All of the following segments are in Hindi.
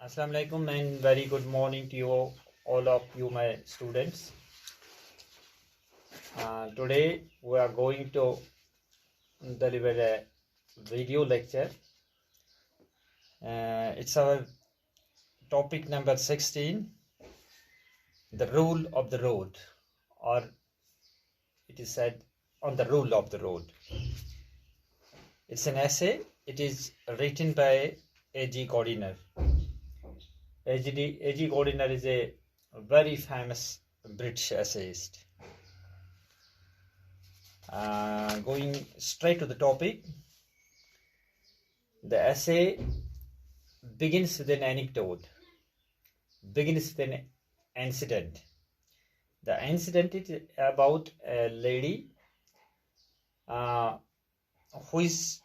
Assalamu alaikum and very good morning to you all of you my students. Today we are going to deliver a video lecture. It's our topic number 16, the rule of the road, or it is said on the rule of the road. It's an essay. It is written by A.G. Gardiner. A.G. Gardiner is a very famous British essayist. Going straight to the topic, the essay begins with an anecdote, begins with an incident. The incident is about a lady who is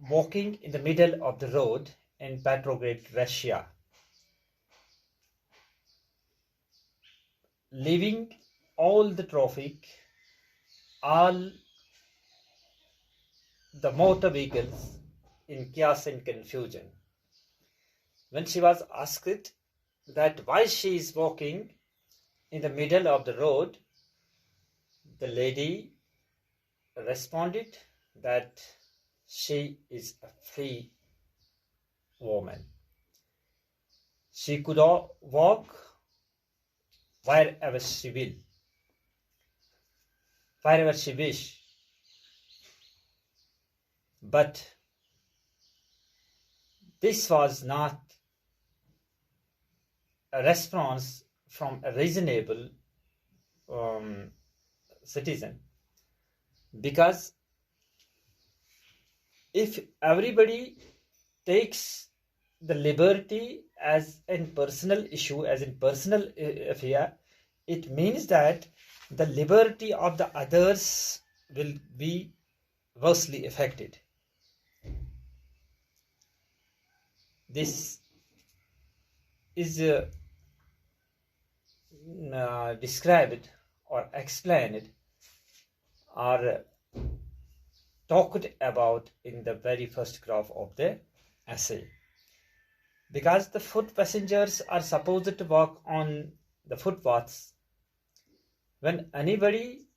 walking in the middle of the road in Petrograd, Russia, leaving all the traffic, all the motor vehicles in chaos and confusion. When she was asked that why she is walking in the middle of the road, the lady responded that she is a free woman. She could walk wherever she will, wherever she wish. But this was not a response from a reasonable citizen, because if everybody takes the liberty as a personal issue, as a personal affair, it means that the liberty of the others will be worstly affected. This is described or explained or talked about in the very first graph of the essay. Because the foot passengers are supposed to walk on the footpaths, when anybody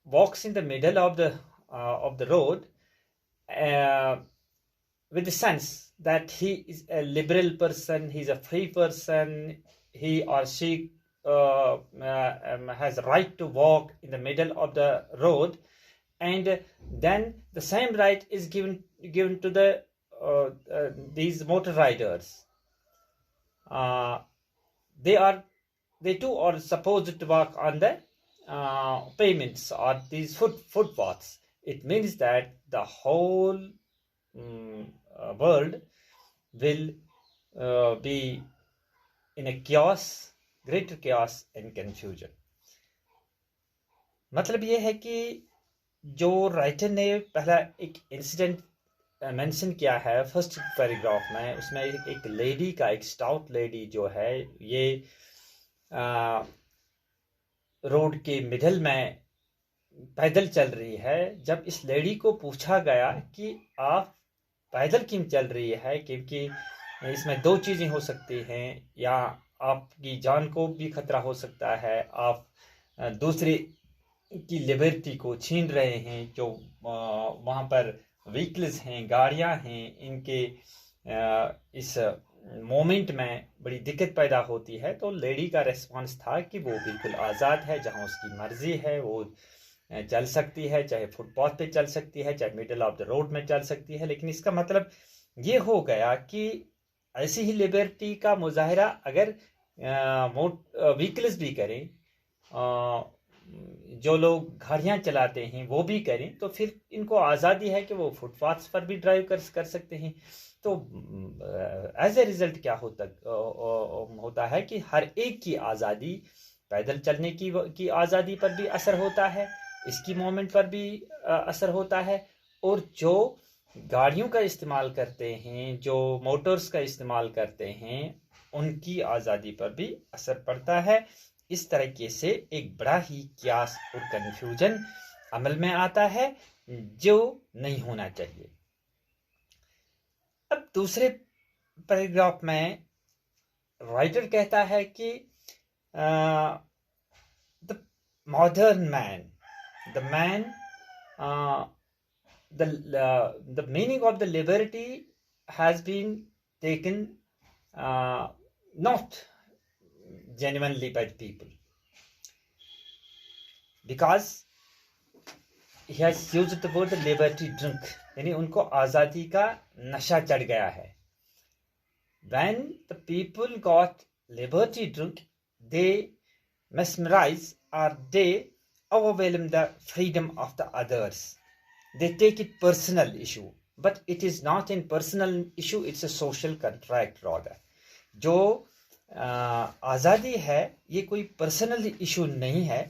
walks in the middle of the road with the sense that he is a liberal person, he is a free person, he or she has a right to walk in the middle of the road, and then the same right is given to the these motor riders. They too are supposed to walk on the pavements or these footpaths. It means that the whole world will be in a chaos, greater chaos and confusion. मतलब ये है कि जो राइटर ने पहला एक इंसिडेंट मेंशन किया है फर्स्ट पैराग्राफ में, उसमें एक लेडी का, एक स्टाउट लेडी जो है, ये रोड के मिडल में पैदल चल रही है. जब इस लेडी को पूछा गया कि आप पैदल क्यों चल रही है, क्योंकि इसमें दो चीजें हो सकती हैं, या आपकी जान को भी खतरा हो सकता है, आप दूसरे की लिबर्टी को छीन रहे हैं, जो वहां पर व्हीकल्स हैं, गाड़ियां हैं, इनके इस मोमेंट में बड़ी दिक्कत पैदा होती है. तो लेडी का रेस्पॉन्स था कि वो बिल्कुल आज़ाद है, जहां उसकी मर्जी है वो चल सकती है, चाहे फुटपाथ पे चल सकती है, चाहे मिडल ऑफ द रोड में चल सकती है. लेकिन इसका मतलब ये हो गया कि ऐसी ही लिबर्टी का मुजाहरा अगर व्हीकल्स भी करें, जो लोग गाड़ियां चलाते हैं वो भी करें, तो फिर इनको आज़ादी है कि वो फुटपाथ पर भी ड्राइव कर सकते हैं. तो एज ए रिजल्ट क्या होता है कि हर एक की आज़ादी, पैदल चलने की आज़ादी पर भी असर होता है, इसकी मोमेंट पर भी असर होता है, और जो गाड़ियों का इस्तेमाल करते हैं, जो मोटर्स का इस्तेमाल करते हैं, उनकी आज़ादी पर भी असर पड़ता है. इस तरीके से एक बड़ा ही क्यास और कन्फ्यूजन अमल में आता है जो नहीं होना चाहिए. अब दूसरे पैराग्राफ में राइटर कहता है कि the modern man, the man, the meaning of the liberty has been taken not genuinely by the people, because he has used the word liberty drink, यानी उनको आज़ादी का नशा चढ़ गया है. When the people got liberty drink, they mesmerize or they overwhelm the freedom of the others. They take it personal issue, but it is not a personal issue, it's a social contract rather. जो आज़ादी है ये कोई पर्सनल इशू नहीं है,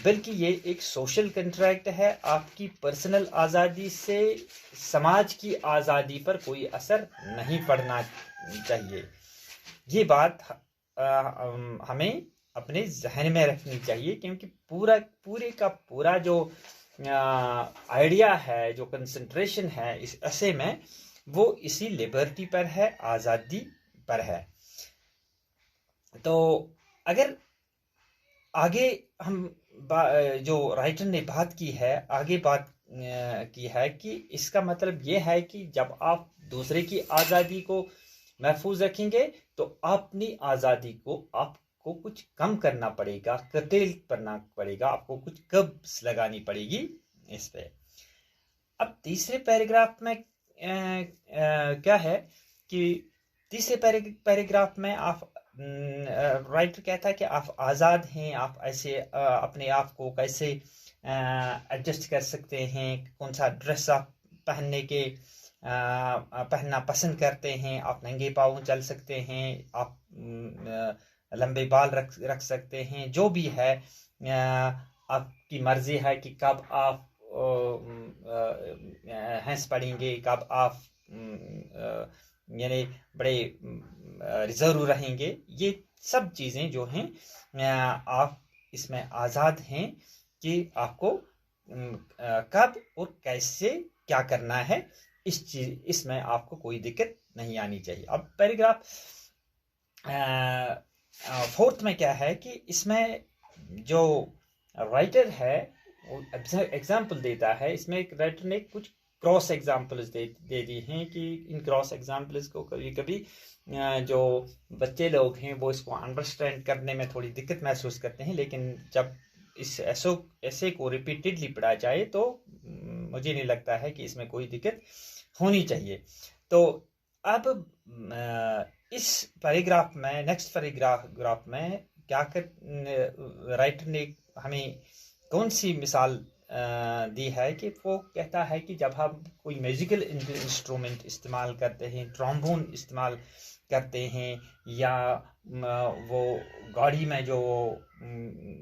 बल्कि ये एक सोशल कंट्रैक्ट है. आपकी पर्सनल आज़ादी से समाज की आज़ादी पर कोई असर नहीं पड़ना चाहिए. ये बात हमें अपने जहन में रखनी चाहिए, क्योंकि पूरे का पूरा जो आइडिया है, जो कंसंट्रेशन है इस ऐसे में, वो इसी लिबर्टी पर है, आज़ादी पर है. तो अगर आगे हम जो राइटर ने बात की है, आगे बात की है कि इसका मतलब ये है कि जब आप दूसरे की आज़ादी को महफूज रखेंगे तो अपनी आज़ादी को आपको कुछ कम करना पड़ेगा, कर्टेल करना पड़ेगा, आपको कुछ कब्ज लगानी पड़ेगी इस पे. अब तीसरे पैराग्राफ में क्या है कि तीसरे पैराग्राफ में आप राइटर कहता है कि आप आज़ाद हैं, आप ऐसे अपने आप को कैसे एडजस्ट कर सकते हैं, कौन सा ड्रेस आप पहनना पसंद करते हैं, आप नंगे पाँव चल सकते हैं, आप लंबे बाल रख सकते हैं, जो भी है आपकी मर्जी है कि कब आप हंस पड़ेंगे, कब आप यानी बड़े रिजर्व रहेंगे. ये सब चीज़ें जो हैं आप इसमें आज़ाद हैं कि आपको कब और कैसे क्या करना है. इसमें आपको कोई दिक्कत नहीं आनी चाहिए. अब पैराग्राफ फोर्थ में क्या है कि इसमें जो राइटर है वो एग्जाम्पल देता है. इसमें एक राइटर ने कुछ क्रॉस एग्जाम्पल्स दे दी हैं कि इन क्रॉस एग्जाम्पल्स को कभी कभी जो बच्चे लोग हैं वो इसको अंडरस्टैंड करने में थोड़ी दिक्कत महसूस करते हैं, लेकिन जब इस ऐसे को रिपीटेडली पढ़ा जाए तो मुझे नहीं लगता है कि इसमें कोई दिक्कत होनी चाहिए. तो अब इस पैराग्राफ में, नेक्स्ट पैराग्राफ में क्या कर राइटर ने हमें कौन सी मिसाल दी है कि वो कहता है कि जब हम कोई म्यूजिकल इंस्ट्रूमेंट इस्तेमाल करते हैं, ट्रॉम्बोन इस्तेमाल करते हैं, या वो गाड़ी में जो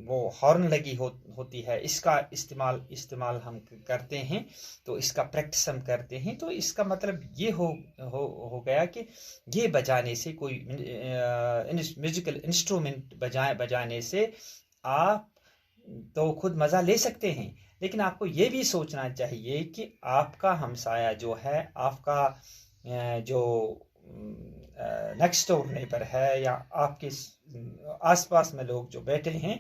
वो हॉर्न लगी होती है, इसका इस्तेमाल हम करते हैं, तो इसका प्रैक्टिस हम करते हैं, तो इसका मतलब ये हो गया कि ये बजाने से, कोई म्यूजिकल इंस्ट्रूमेंट बजाने से आप तो खुद मज़ा ले सकते हैं, लेकिन आपको ये भी सोचना चाहिए कि आपका हमसाया जो है, आपका जो नेक्स्ट डोर नेबर है, या आपके आसपास में लोग जो बैठे हैं,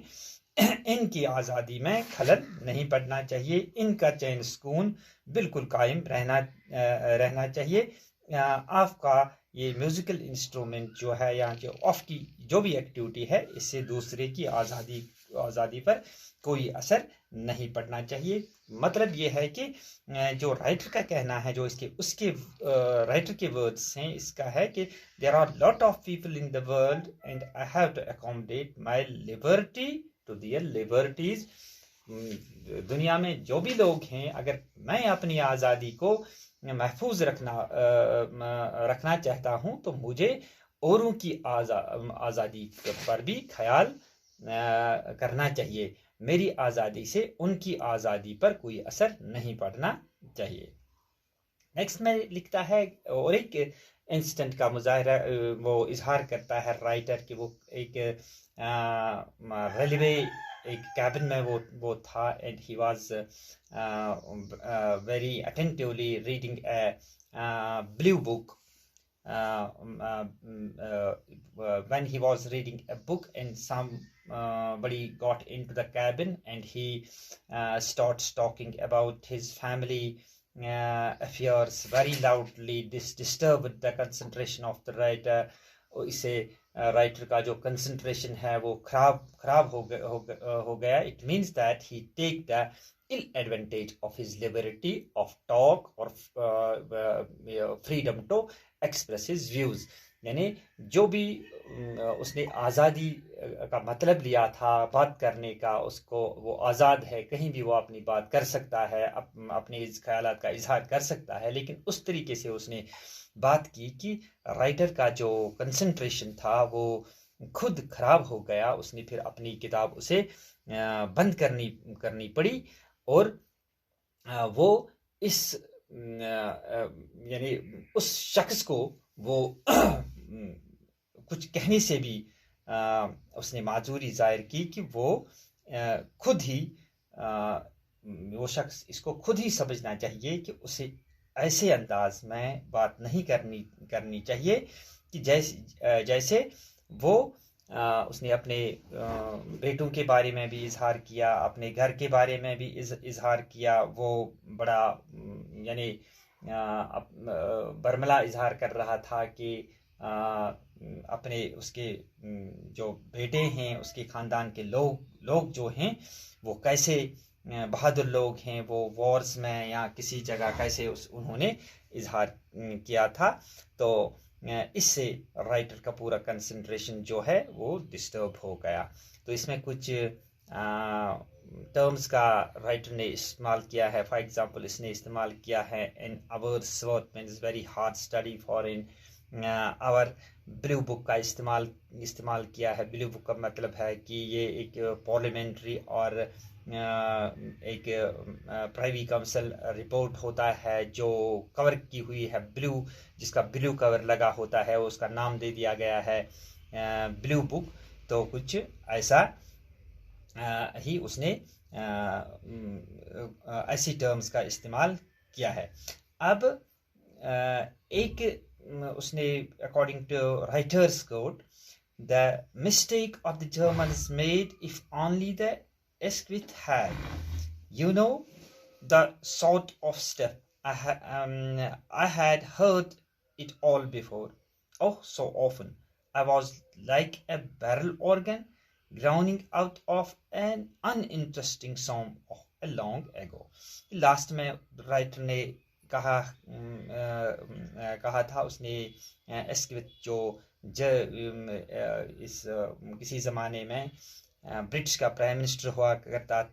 इनकी आज़ादी में खलल नहीं पड़ना चाहिए. इनका चैन सुकून बिल्कुल कायम रहना चाहिए. आपका ये म्यूजिकल इंस्ट्रूमेंट जो है, या जो आपकी जो भी एक्टिविटी है, इससे दूसरे की आज़ादी पर कोई असर नहीं पड़ना चाहिए. मतलब ये है कि जो राइटर का कहना है, जो उसके राइटर के वर्ड्स हैं, इसका है कि there are lot of people in the world and I have to accommodate my liberty to their liberties. दुनिया में जो भी लोग हैं, अगर मैं अपनी आज़ादी को महफूज रखना चाहता हूं, तो मुझे औरों की आज़ादी पर भी ख्याल करना चाहिए. मेरी आज़ादी से उनकी आज़ादी पर कोई असर नहीं पड़ना चाहिए. नेक्स्ट में लिखता है, और एक इंसिडेंट का मुजाहरा वो इजहार करता है राइटर कि वो एक रेलवे एक कैबिन में वो था, and he was very attentively reading A blue book. when he was reading a book and somebody got into the cabin and he starts talking about his family affairs very loudly. This disturbed the concentration of the writer. इसे राइटर का जो कंसंट्रेशन है वो खराब हो गया. It means that he take the ill advantage of his liberty of talk or freedom to express his views. यानी जो भी उसने आज़ादी का मतलब लिया था बात करने का, उसको वो आज़ाद है, कहीं भी वो अपनी बात कर सकता है, अपने इस ख्यालात का इजहार कर सकता है, लेकिन उस तरीके से उसने बात की कि राइटर का जो कंसंट्रेशन था वो खुद खराब हो गया. उसने फिर अपनी किताब उसे बंद करनी पड़ी और वो इस यानी उस शख्स को वो कुछ कहने से भी उसने माजूरी जाहिर की कि वो खुद ही वो शख्स इसको खुद ही समझना चाहिए कि उसे ऐसे अंदाज में बात नहीं करनी चाहिए कि जैसे वो उसने अपने बेटों के बारे में भी इजहार किया, अपने घर के बारे में भी इजहार किया. वो बड़ा यानी बरमला इजहार कर रहा था कि अपने उसके जो बेटे हैं, उसके ख़ानदान के लोग जो हैं वो कैसे बहादुर लोग हैं, वो वॉर्स में या किसी जगह कैसे उन्होंने इजहार किया था. तो इससे राइटर का पूरा कंसंट्रेशन जो है वो डिस्टर्ब हो गया. तो इसमें कुछ टर्म्स का राइटर ने इस्तेमाल किया है. फॉर एग्जांपल इसने इस्तेमाल किया है in hours worth means very hard study for in hour. Blue book का इस्तेमाल किया है. ब्लू बुक का मतलब है कि ये एक पार्लियामेंट्री और एक प्राइवी काउंसिल रिपोर्ट होता है जो कवर की हुई है ब्लू, जिसका ब्लू कवर लगा होता है, उसका नाम दे दिया गया है ब्लू बुक. तो कुछ ऐसा ही उसने ऐसी टर्म्स का इस्तेमाल किया है. अब एक उसने according to writers code, the mistake of the Germans made if only the Esquith had, the sort of stuff. I had heard it all before. Oh, so often. I was like a barrel organ drowning out of an uninteresting song a long ago. Last में राइटर ने कहा था, उसने एस्क्विथ जो इस किसी ज़माने में ब्रिटिश का प्राइम मिनिस्टर हुआ करता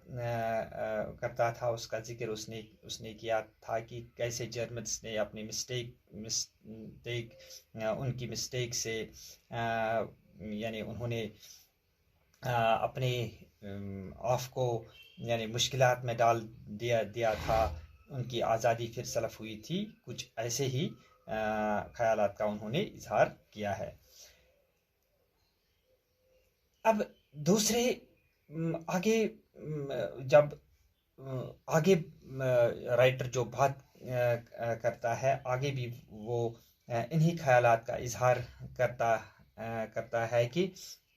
था, उसका जिक्र उसने किया था कि कैसे जर्मन्स ने अपनी उनकी मिस्टेक से यानी उन्होंने अपने आप को यानी मुश्किलात में डाल दिया था, उनकी आज़ादी फिर सलफ हुई थी. कुछ ऐसे ही ख्यालात का उन्होंने इजहार किया है. अब दूसरे आगे जब आगे राइटर जो बात करता है, आगे भी वो इन्हीं ख्यालात का इजहार करता है कि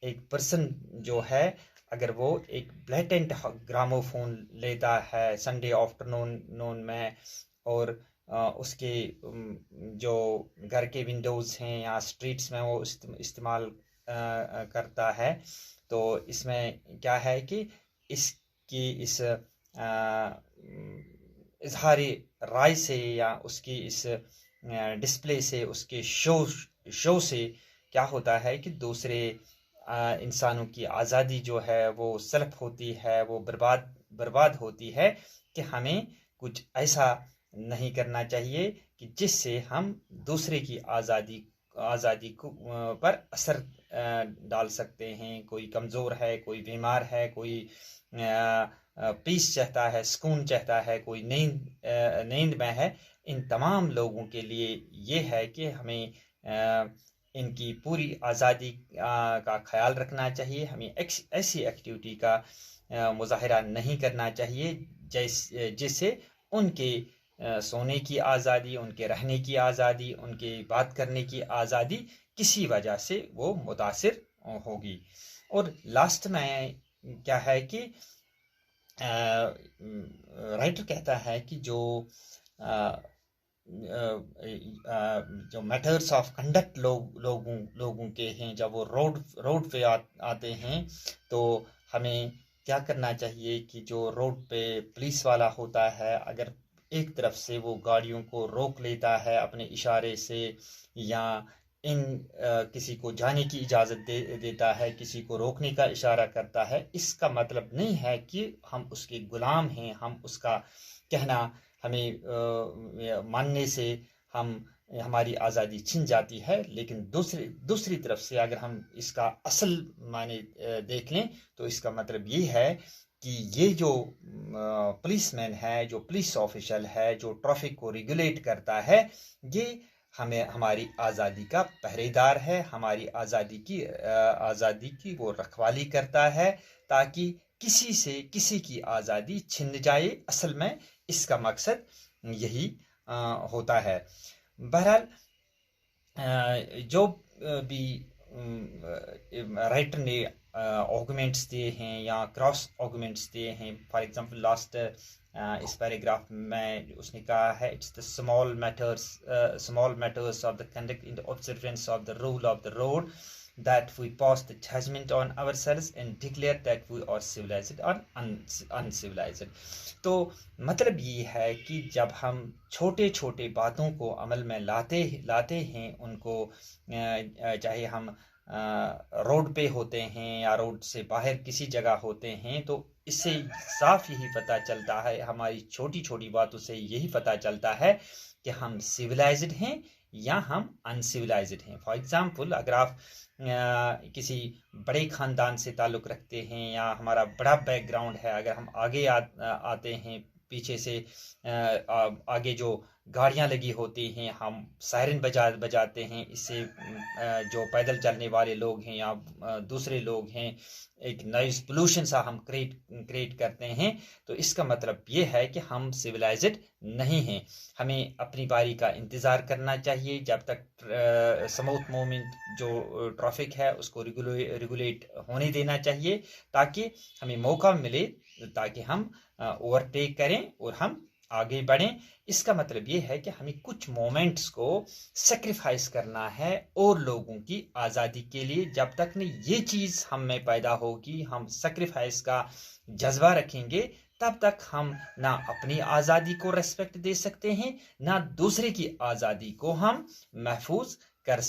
एक पर्सन जो है अगर वो एक ब्लैटेंट ग्रामोफोन लेता है संडे आफ्टरनून में और उसके जो घर के विंडोज़ हैं या स्ट्रीट्स में वो इस्तेमाल करता है, तो इसमें क्या है कि इसकी इस इजहारी राय से या उसकी इस डिस्प्ले से, उसके शो से क्या होता है कि दूसरे इंसानों की आज़ादी जो है वो सल्ब होती है, वो बर्बाद होती है कि हमें कुछ ऐसा नहीं करना चाहिए कि जिससे हम दूसरे की आज़ादी को पर असर डाल सकते हैं. कोई कमज़ोर है, कोई बीमार है, कोई पीस चाहता है, सुकून चाहता है, कोई नींद में है. इन तमाम लोगों के लिए ये है कि हमें इनकी पूरी आज़ादी का ख्याल रखना चाहिए. हमें ऐसी एक्टिविटी का मुजाहरा नहीं करना चाहिए जिससे उनके सोने की आज़ादी, उनके रहने की आज़ादी, उनके बात करने की आज़ादी किसी वजह से वो मुतासिर होगी। और लास्ट में क्या है कि राइटर कहता है कि जो मैटर्स ऑफ कंडक्ट लोगों के हैं, जब वो रोड पे आते हैं तो हमें क्या करना चाहिए कि जो रोड पे पुलिस वाला होता है, अगर एक तरफ से वो गाड़ियों को रोक लेता है अपने इशारे से, या किसी को जाने की इजाज़त देता है, किसी को रोकने का इशारा करता है, इसका मतलब नहीं है कि हम उसके गुलाम हैं। हम उसका कहना हमें मानने से हमारी आज़ादी छिन जाती है। लेकिन दूसरी तरफ से अगर हम इसका असल माने देख लें तो इसका मतलब ये है कि ये जो पुलिसमैन है, जो पुलिस ऑफिशियल है, जो ट्रैफिक को रेगुलेट करता है, ये हमारी आज़ादी का पहरेदार है, हमारी आज़ादी की वो रखवाली करता है, ताकि किसी की आज़ादी छिन जाए। असल में इसका मकसद यही होता है। बहरहाल जो भी राइटर ने आर्गुमेंट्स दिए हैं या क्रॉस आर्गुमेंट्स दिए हैं, फॉर एग्जांपल लास्ट इस पैराग्राफ में उसने कहा है, it's the small matters of the conduct in the observance of the rule of the road that we pass the judgment on ourselves and declare that we are civilized or uncivilized। तो मतलब ये है कि जब हम छोटे छोटे बातों को अमल में लाते हैं, उनको चाहे हम रोड पे होते हैं या रोड से बाहर किसी जगह होते हैं, तो इससे साफ यही पता चलता है, हमारी छोटी छोटी बातों से यही पता चलता है कि हम सिविलाइज्ड हैं या हम अनसिविलाइज्ड हैं। फॉर एग्जांपल, अगर आप किसी बड़े ख़ानदान से ताल्लुक़ रखते हैं या हमारा बड़ा बैकग्राउंड है, अगर हम आगे आते हैं, पीछे से आगे जो गाड़ियां लगी होती हैं, हम सायरन बजाते हैं, इससे जो पैदल चलने वाले लोग हैं या दूसरे लोग हैं, एक नॉइज़ पोल्यूशन सा हम क्रिएट करते हैं, तो इसका मतलब ये है कि हम सिविलाइज्ड नहीं हैं। हमें अपनी बारी का इंतज़ार करना चाहिए, जब तक स्मूथ मूवमेंट जो ट्रैफिक है उसको रेगुलेट होने देना चाहिए, ताकि हमें मौका मिले, ताकि हम ओवरटेक करें और हम आगे बढ़ें। इसका मतलब ये है कि हमें कुछ मोमेंट्स को सेक्रीफाइस करना है और लोगों की आज़ादी के लिए। जब तक नहीं ये चीज़ हम में पैदा होगी, हम सेक्रीफाइस का जज्बा रखेंगे, तब तक हम ना अपनी आज़ादी को रेस्पेक्ट दे सकते हैं, ना दूसरे की आज़ादी को हम महफूज कर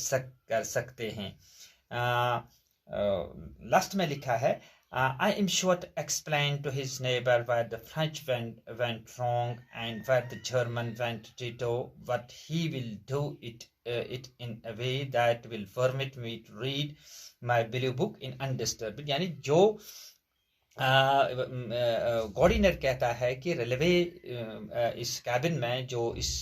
सकते हैं। लास्ट में लिखा है, I am sure to explain to his neighbor where the French went wrong and where the German went ditto, but he will do it in a way that will permit me to read my blue book in undisturbed। यानी जो गॉर्डिनर कहता है कि रेलवे इस कैबिन में जो इस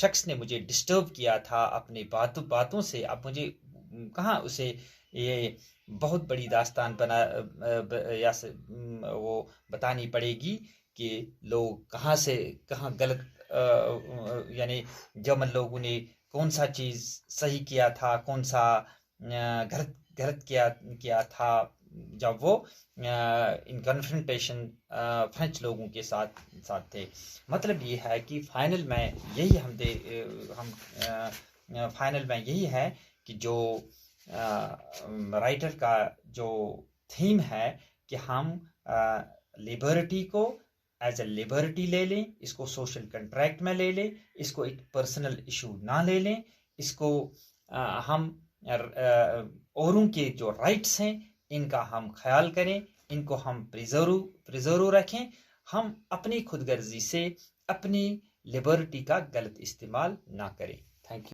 शख्स ने मुझे डिस्टर्ब किया था अपनी बातों से, अब मुझे कहाँ उसे ये बहुत बड़ी दास्तान वो बतानी पड़ेगी कि लोग कहाँ से कहाँ गलत, यानी जर्मन लोगों ने कौन सा चीज़ सही किया था, कौन सा गलत किया था, जब वो इन कन्फ्रंटेशन फ्रेंच लोगों के साथ थे। मतलब ये है कि फाइनल में यही है कि जो राइटर का जो थीम है कि हम लिबर्टी को एज ए लिबर्टी ले लें, इसको सोशल कंट्रैक्ट में ले लें, इसको एक पर्सनल इशू ना ले लें, इसको हम औरों के जो राइट्स हैं इनका हम ख्याल करें, इनको हम प्रिजर्व रखें, हम अपनी खुदगर्जी से अपनी लिबर्टी का गलत इस्तेमाल ना करें। Thank you.